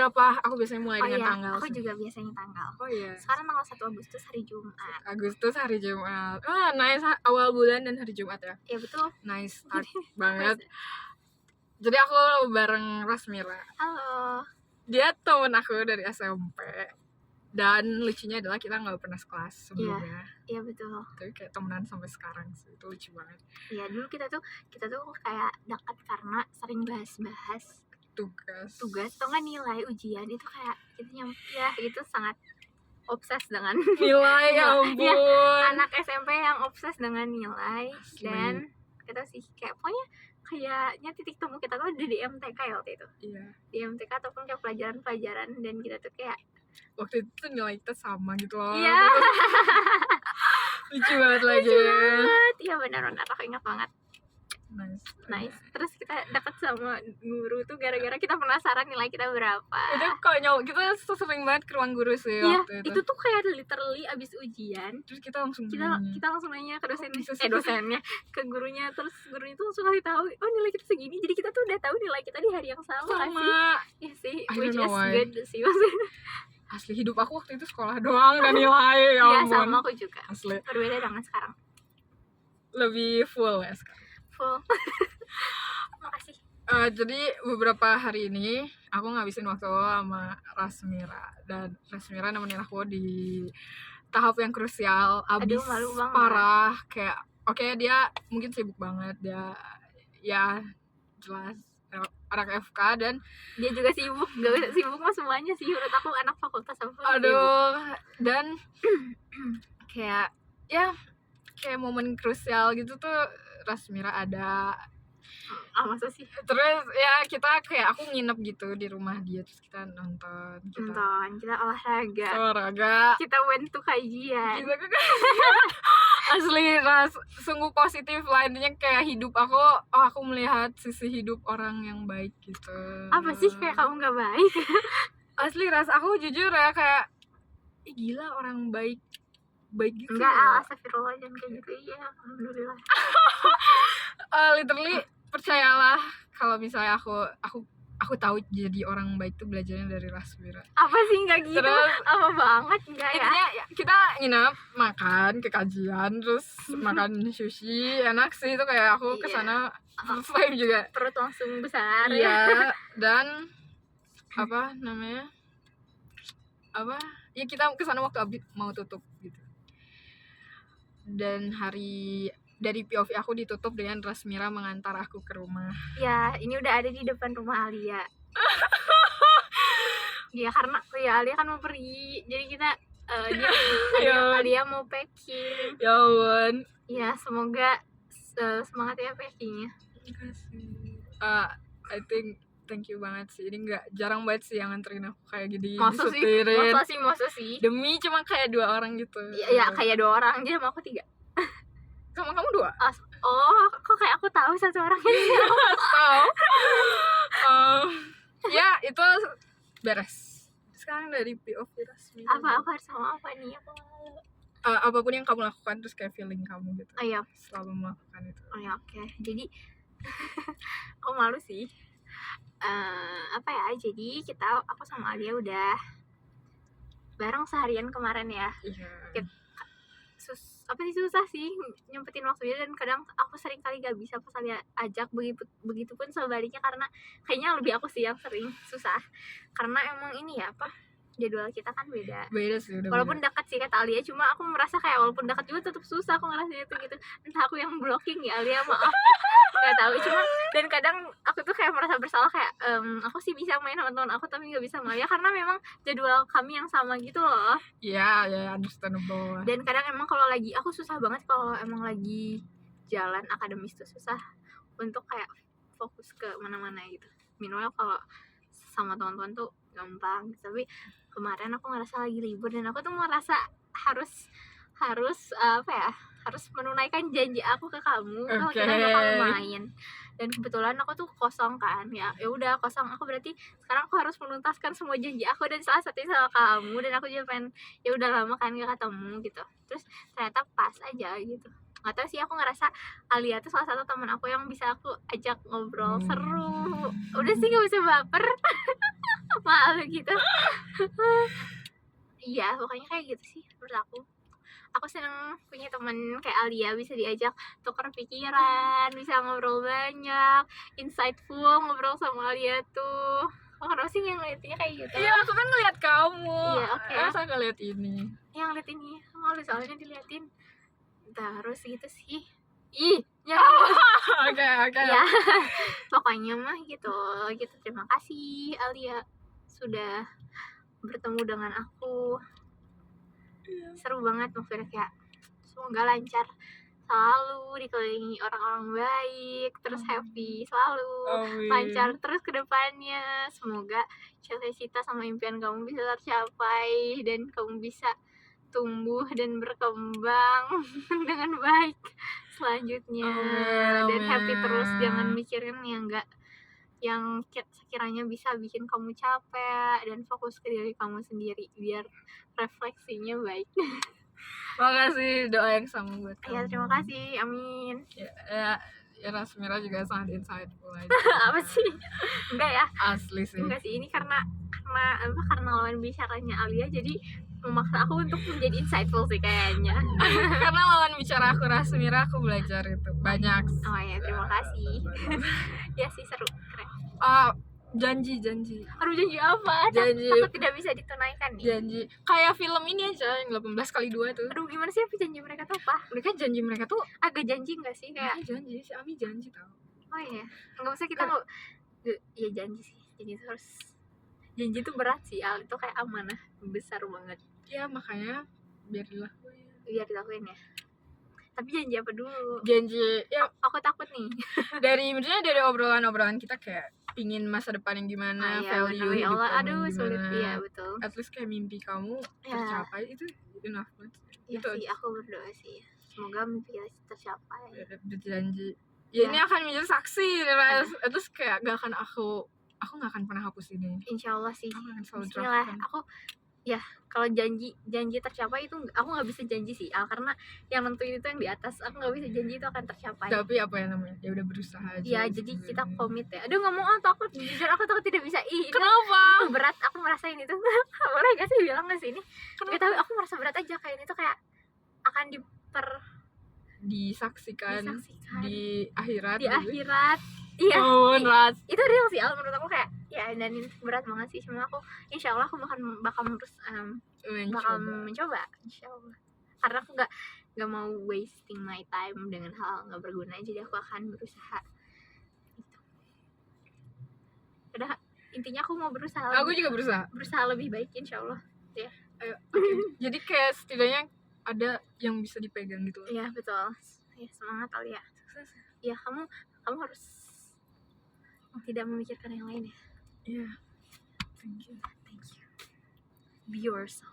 berapa aku biasanya mulai dengan tanggal? Aku juga biasanya tanggal. Oh iya. Sekarang tanggal 1 Agustus hari Jumat. Agustus hari Jumat. Nice, awal bulan dan hari Jumat ya. Iya betul. Nice start banget. Jadi aku bareng Rasmira. Halo. Dia temen aku dari SMP. Dan lucunya adalah kita nggak pernah sekelas sebelumnya. Iya betul. Tapi kayak temenan sampai sekarang sih, itu lucu banget. Iya dulu kita tuh kayak dekat karena sering bahas tugas atau nggak nilai ujian itu kayak kita itu sangat obses dengan nilai. Ya ampun. Anak SMP yang obses dengan nilai. Asli. Dan kita sih kayak pokoknya kayaknya titik temu kita tuh ada di MTK ya waktu itu. Iya. Di MTK ataupun kayak pelajaran dan kita tuh kayak waktu itu nilai kita sama gitu loh. Iya. Lucu banget lagi. Iya benar aku ingat banget. Nice. Terus kita dekat sama guru tuh gara-gara kita penasaran nilai kita berapa. Itu konyol, kita sering banget ke ruang guru sih waktu itu. Itu tuh kayak literally abis ujian. Terus kita langsung nanya ke dosennya, ke gurunya. Terus gurunya tuh langsung kasih tahu, oh nilai kita segini. Jadi kita tuh udah tahu nilai kita di hari yang sama. Iya sih, which is good sih maksudnya. Asli hidup aku waktu itu sekolah doang dan nilai. Iya sama aku juga. Asli. Berbeda dengan sekarang. Lebih full ya sekarang. Makasih. Jadi beberapa hari ini aku ngabisin waktu sama Rasmira. Dan Rasmira nemenin aku di tahap yang krusial. Abis malu banget. Parah. Kayak dia mungkin sibuk banget. Dia ya jelas anak FK dan dia juga sibuk. Gak sibuk mah semuanya sih. Menurut aku anak fakultas apa sibuk. Dan kayak momen krusial gitu tuh Rasmira ada. Masa sih? Terus ya kita kayak aku nginep gitu di rumah dia. Terus kita nonton, kita olahraga, kita went to kajian. Asli sungguh positif lah. Intinya kayak hidup aku melihat sisi hidup orang yang baik gitu. Apa sih kayak kamu gak baik? Asli aku jujur ya kayak gila orang baik gitu. Enggak, astagfirullah jangan kayak gitu. Iya, alhamdulillah. Literally percayalah kalau misalnya aku tahu jadi orang baik tuh belajarnya dari Rasmira. Apa sih enggak gitu? Terus, apa banget enggak ya? Intinya kita nginep, makan ke kajian, terus makan sushi, enak sih itu kayak aku kesana vibe juga. Perut langsung besar. Iya, dan ya kita kesana waktu abis mau tutup gitu. Dan dari POV aku ditutup dengan Rasmira mengantar aku ke rumah. Ya, ini udah ada di depan rumah Alia. Ya karena Alia kan mau pergi, jadi kita Alia mau packing. Ya ampun. Ya semoga semangat ya packingnya. I think thank you banget sih. Ini nggak jarang banget sih yang nganterin aku kayak gini. Masa sih? Demi cuma kayak 2 orang gitu. Iya kayak 2 orang, jadi sama aku 3. Sama kamu 2? Kok kayak aku tahu 1 orangnya. Tahu. Ya itu beres. Sekarang dari POV Rasmi. Aku harus sama apa nih? Aku malu. Apapun yang kamu lakukan terus kayak feeling kamu gitu. Iya. Selalu melakukan itu. Oke. Jadi aku malu sih. Jadi aku sama Alia udah bareng seharian kemarin ya. Iya. Susah sih nyempetin waktunya, dan kadang aku sering kali gak bisa pas Alia ajak, begitupun sebaliknya, karena kayaknya lebih aku sih yang sering susah karena emang ini ya jadwal kita kan beda sih, walaupun dekat sih kata Alia, cuma aku merasa kayak walaupun dekat juga tetap susah aku ngerasa itu gitu. Entah aku yang blocking ya Alia, maaf. Nggak tahu, cuma dan kadang aku tuh kayak merasa bersalah kayak aku sih bisa main sama teman aku tapi nggak bisa sama Alia karena memang jadwal kami yang sama gitu loh. Iya, understandable. Dan kadang emang kalau lagi aku susah banget kalau emang lagi jalan akademis tuh susah untuk kayak fokus ke mana-mana gitu. Minimal kalau sama teman-teman tuh gampang, tapi kemarin aku ngerasa lagi libur dan aku tuh merasa harus menunaikan janji aku ke kamu kalau kita bakal main. Dan kebetulan aku tuh kosong kan, ya udah kosong, aku berarti sekarang aku harus menuntaskan semua janji aku, dan salah satunya sama kamu. Dan aku juga pengen, ya udah lama kan gak ketemu gitu, terus ternyata pas aja gitu. Nggak tahu sih, aku ngerasa Alia tuh salah satu teman aku yang bisa aku ajak ngobrol seru. Udah sih, nggak bisa baper. malu gitu. Iya pokoknya kayak gitu sih menurut aku seneng punya temen kayak Alia, bisa diajak tukar pikiran, bisa ngobrol banyak, insightful ngobrol sama Alia tuh. Oh, kenapa sih yang ngeliatnya kayak gitu? Iya, aku kan ngeliat kamu. Iya, oke. Masa ngeliat ini? Yang liat ini malu soalnya diliatin. Terus gitu sih. Ih, ya. Oke. Ya, pokoknya mah gitu. Gitu. Terima kasih Alia sudah bertemu dengan aku. Seru banget maksudnya, kayak semoga lancar selalu, dikelilingi orang-orang baik, terus happy selalu, Amin. lancar terus ke depannya. Semoga cita-cita sama impian kamu bisa tercapai dan kamu bisa tumbuh dan berkembang dengan baik selanjutnya. Amin. Dan happy terus, jangan mikirin yang sekiranya bisa bikin kamu capek, dan fokus ke diri kamu sendiri biar refleksinya baik. Makasih doa yang sama buat kamu. Ya terima kasih, amin. Ya Rasmira juga sangat insightful aja. Apa sih? Enggak ya, Asli sih. enggak sih, ini karena lawan bicaranya Alia jadi memaksa aku untuk menjadi insightful sih kayaknya. Karena lawan bicara aku Rasmira, aku belajar itu banyak. Oh ya, terima kasih. Ya sih, seru, keren. Janji. Aduh, janji apa? Janji. Takut tidak bisa ditunaikan nih. Janji kayak film ini aja yang 18x2 tuh. Aduh, gimana sih janji mereka tuh apa? Mereka janji mereka tuh Agak janji nggak sih kayak? janji si Ami janji tau. Oh iya, nggak usah kita nggak. Ya janji sih, janji terus. Janji tuh berat sih, Al, itu kayak amanah besar banget. Ya makanya biar dilakuin. Biar dilakuin ya. Tapi janji apa dulu? Janji ya Aku takut nih. dari obrolan kita kayak pingin masa depan yang gimana, ya, value ya hidup Allah, kamu aduh gimana. sulit, iya betul. At least kayak mimpi kamu Ya. tercapai itu enough banget. Ya Itu sih, aku berdoa sih. Semoga mimpi kita tercapai. berjanji. Ya. Ini akan menjadi saksi, terus kayak aku nggak akan pernah hapus ini. Insya Allah sih. Aku akan selalu Bismillah. draftkan. Aku ya kalau janji tercapai itu aku nggak bisa janji sih, Al, karena yang nentuin itu yang di atas. Aku nggak bisa janji itu akan tercapai. Tapi apa yang namanya? Ya udah berusaha aja. Ya jadi kita komit ya. Aduh, ngomong takut, jujur aku takut tidak bisa. Kenapa? Itu berat, aku merasain itu. Boleh gak sih bilang ke sini? Gak tahu, aku merasa berat aja kayak ini tuh kayak akan disaksikan di akhirat. Di akhirat. Iya. Ras. Itu real sih, Al, menurut aku kayak ya, dan ini berat banget sih. Cuma aku insya Allah aku bakal mencoba, insya Allah. Karena aku nggak mau wasting my time dengan hal nggak berguna, jadi aku akan berusaha. Gitu. Udah, intinya aku mau berusaha. Aku juga berusaha lebih baik, insya Allah. Ya. Ayo, okay. Jadi kayak setidaknya ada yang bisa dipegang gitu. Iya betul. Ya, semangat Alia. Sukses. Ya, kamu harus tidak memikirkan yang lain ya. Iya. Thank you. Be yourself.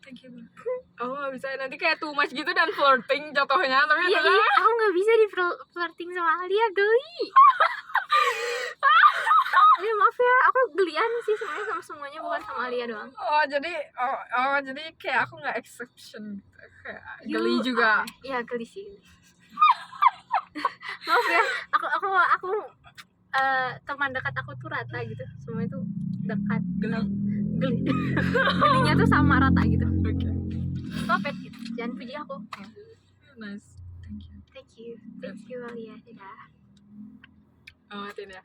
Thank you. Aku nggak bisa nanti kayak too much gitu dan flirting jatuhnya, tapi Iya, aku nggak bisa di flirting sama Alia, geli. Ya maaf ya, aku gelian sih sebenarnya sama semuanya, bukan sama Alia doang. Jadi kayak aku nggak exception gitu. Kayak geli juga. Iya, geli sih. Maaf ya, aku teman dekat aku tuh rata gitu, semua itu dekat. Geli. Gelinya tuh sama rata gitu. Oke. Stop it gitu, jangan puji aku. Nice. Thank you. Thank you Alia. Dadah. Matiin ya.